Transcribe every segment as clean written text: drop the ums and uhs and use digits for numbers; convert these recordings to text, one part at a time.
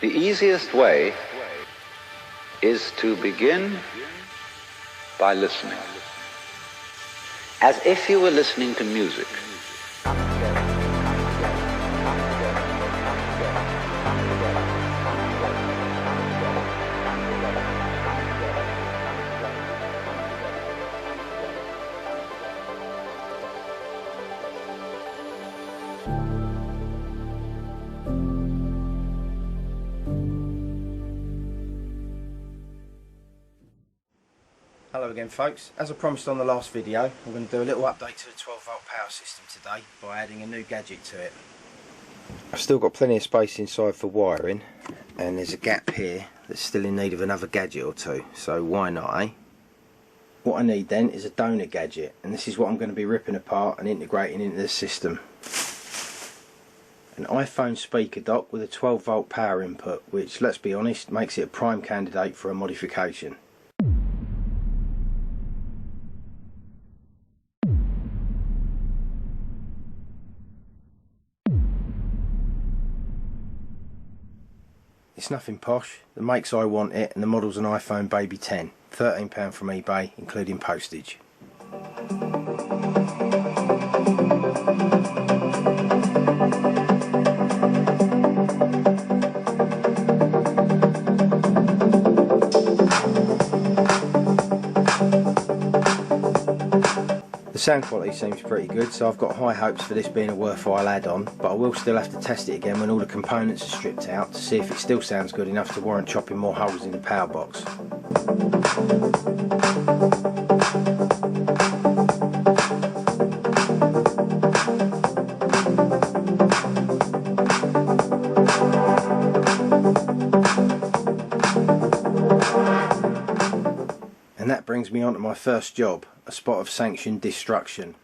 The easiest way is to begin by listening, as if you were listening to music. Hello again folks, as I promised on the last video, I'm going to do a little update to the 12 volt power system today by adding a new gadget to it. I've still got plenty of space inside for wiring, and there's a gap here that's still in need of another gadget or two, so why not, eh? What I need then is a donor gadget, and this is what I'm going to be ripping apart and integrating into the system. An iPhone speaker dock with a 12 volt power input, which, let's be honest, makes it a prime candidate for a modification. It's nothing posh, the makes I want it, and the model's an iPhone Baby 10, £13 from eBay, including postage. The sound quality seems pretty good, so I've got high hopes for this being a worthwhile add-on, but I will still have to test it again when all the components are stripped out to see if it still sounds good enough to warrant chopping more holes in the power box. And that brings me on to my first job, a spot of sanctioned destruction.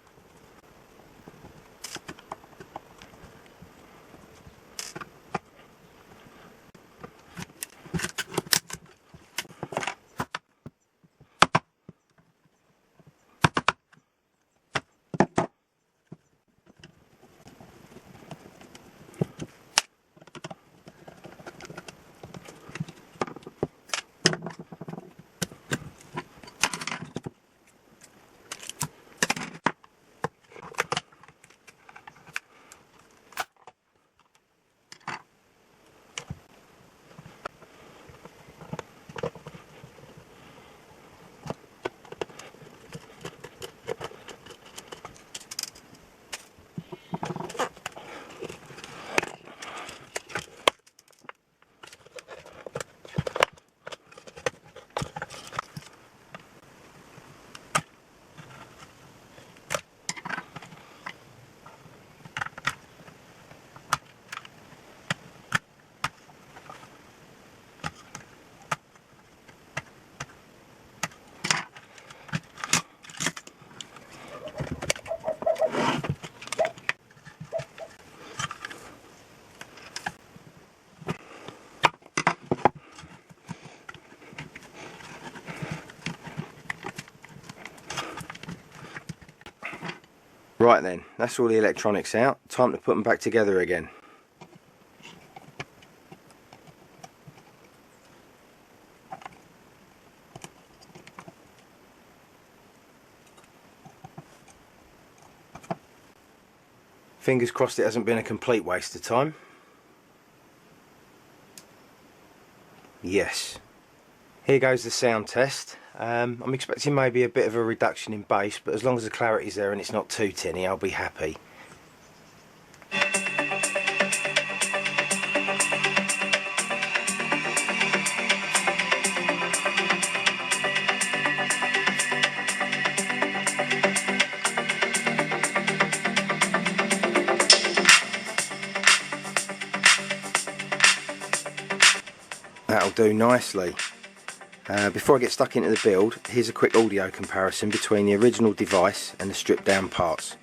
Right then, that's all the electronics out, time to put them back together again. Fingers crossed it hasn't been a complete waste of time. Yes. Here goes the sound test. I'm expecting maybe a bit of a reduction in bass, but as long as the clarity's there and it's not too tinny, I'll be happy. That'll do nicely. Before I get stuck into the build, here's a quick audio comparison between the original device and the stripped down parts.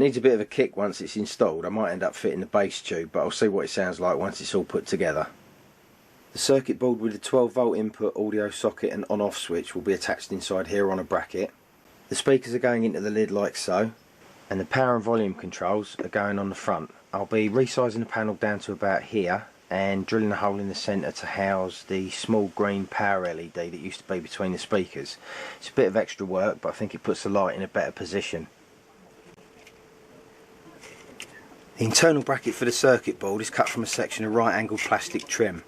needs a bit of a kick once it's installed. I might end up fitting the bass tube, but I'll see what it sounds like once it's all put together. The circuit board with the 12 volt input audio socket and on off switch will be attached inside here on a bracket. The speakers are going into the lid like so, and the power and volume controls are going on the front. I'll be resizing the panel down to about here and drilling a hole in the centre to house the small green power LED that used to be between the speakers. It's a bit of extra work, but I think it puts the light in a better position. The internal bracket for the circuit board is cut from a section of right angled plastic trim.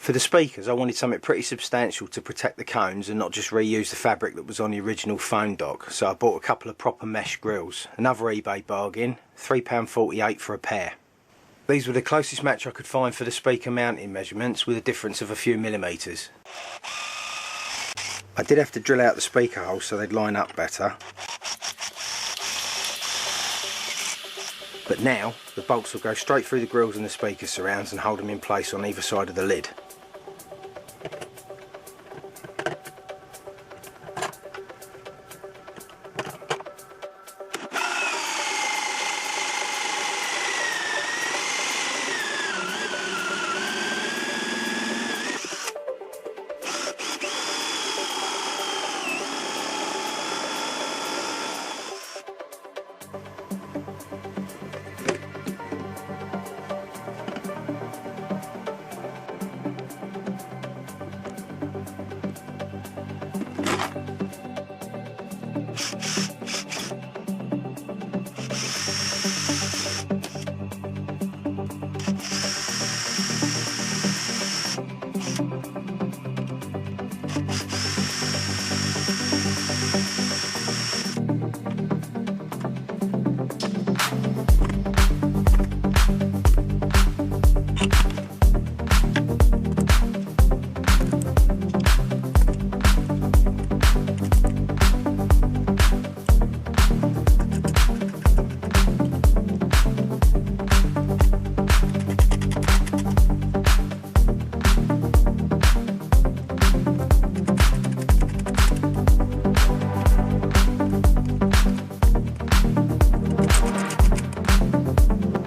For the speakers, I wanted something pretty substantial to protect the cones and not just reuse the fabric that was on the original phone dock, so I bought a couple of proper mesh grills. Another eBay bargain, £3.48 for a pair. These were the closest match I could find for the speaker mounting measurements, with a difference of a few millimetres. I did have to drill out the speaker holes so they'd line up better. But now, the bolts will go straight through the grills and the speaker surrounds and hold them in place on either side of the lid.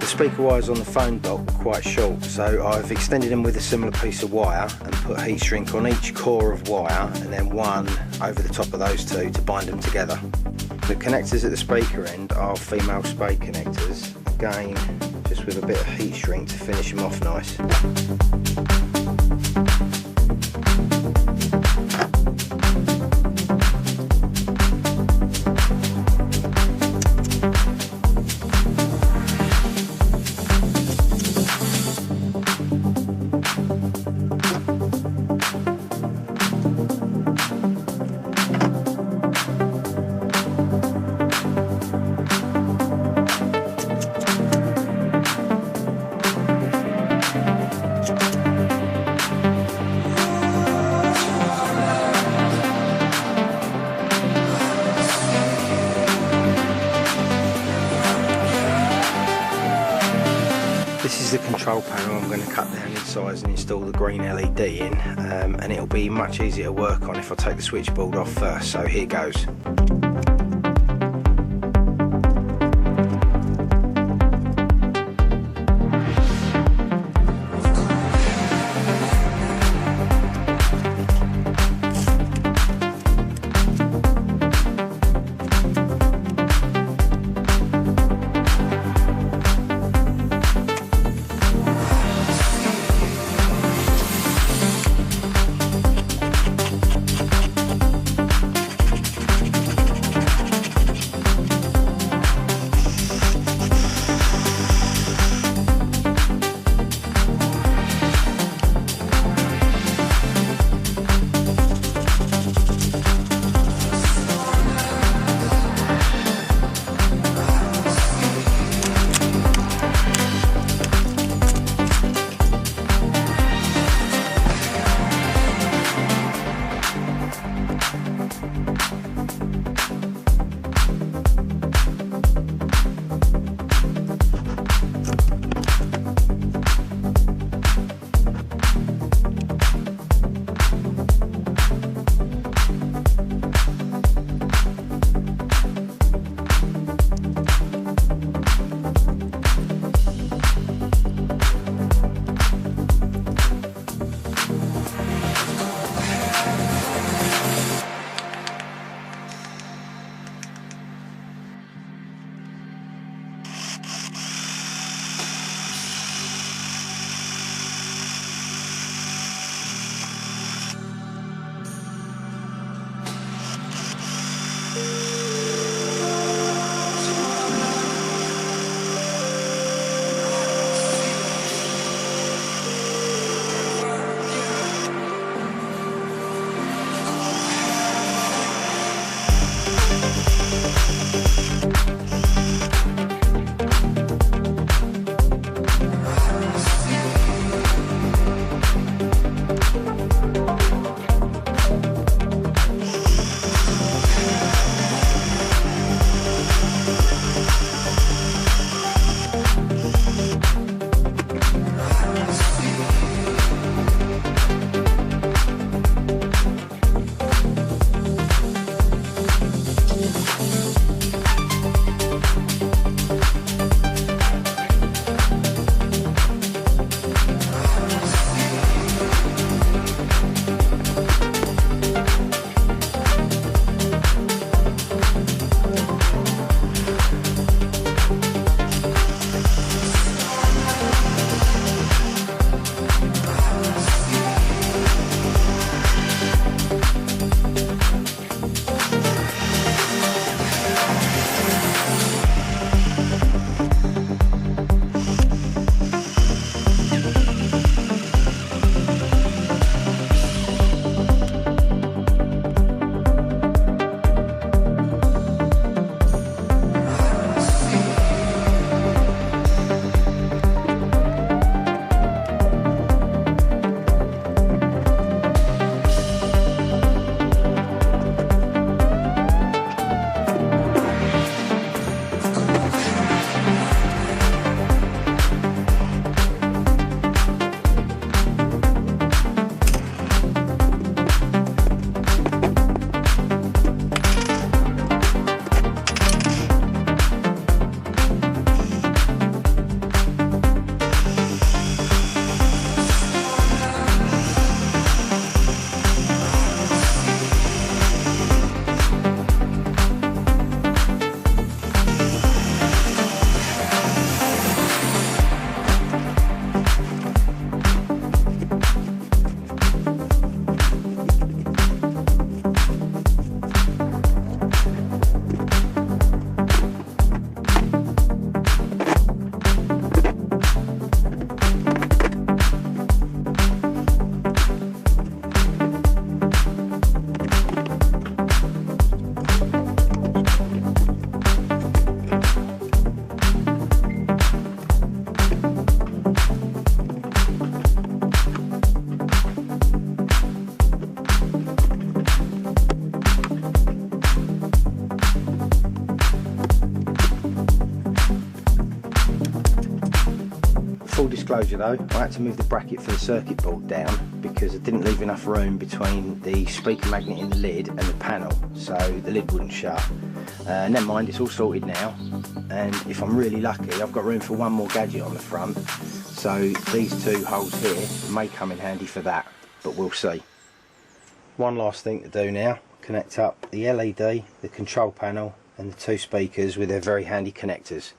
Speaker wires on the phone dock were quite short, so I've extended them with a similar piece of wire and put heat shrink on each core of wire and then one over the top of those two to bind them together. The connectors at the speaker end are female spade connectors, again just with a bit of heat shrink to finish them off nice. This is the control panel I'm going to cut down in size and install the green LED in, and it'll be much easier to work on if I take the switchboard off first, so here goes. disclosure though, I had to move the bracket for the circuit board down because I didn't leave enough room between the speaker magnet in the lid and the panel, so the lid wouldn't shut. Never mind, it's all sorted now, and if I'm really lucky I've got room for one more gadget on the front, so these two holes here may come in handy for that, but we'll see. One last thing to do now, connect up the LED, the control panel and the two speakers with their very handy connectors.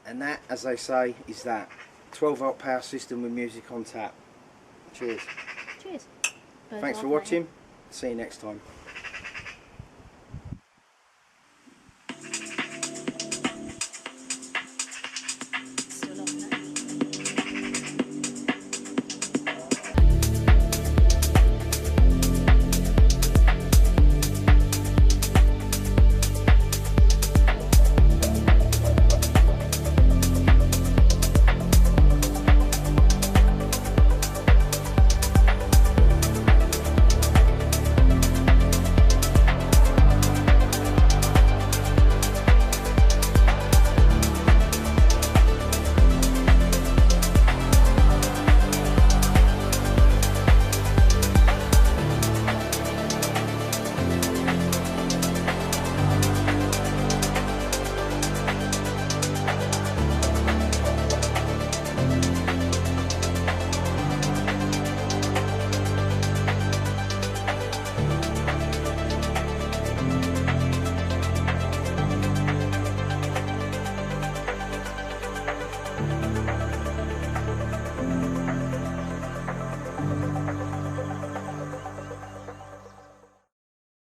And that, as they say, is that 12-volt power system with music on tap. Cheers. Cheers. Thanks for watching. See you next time.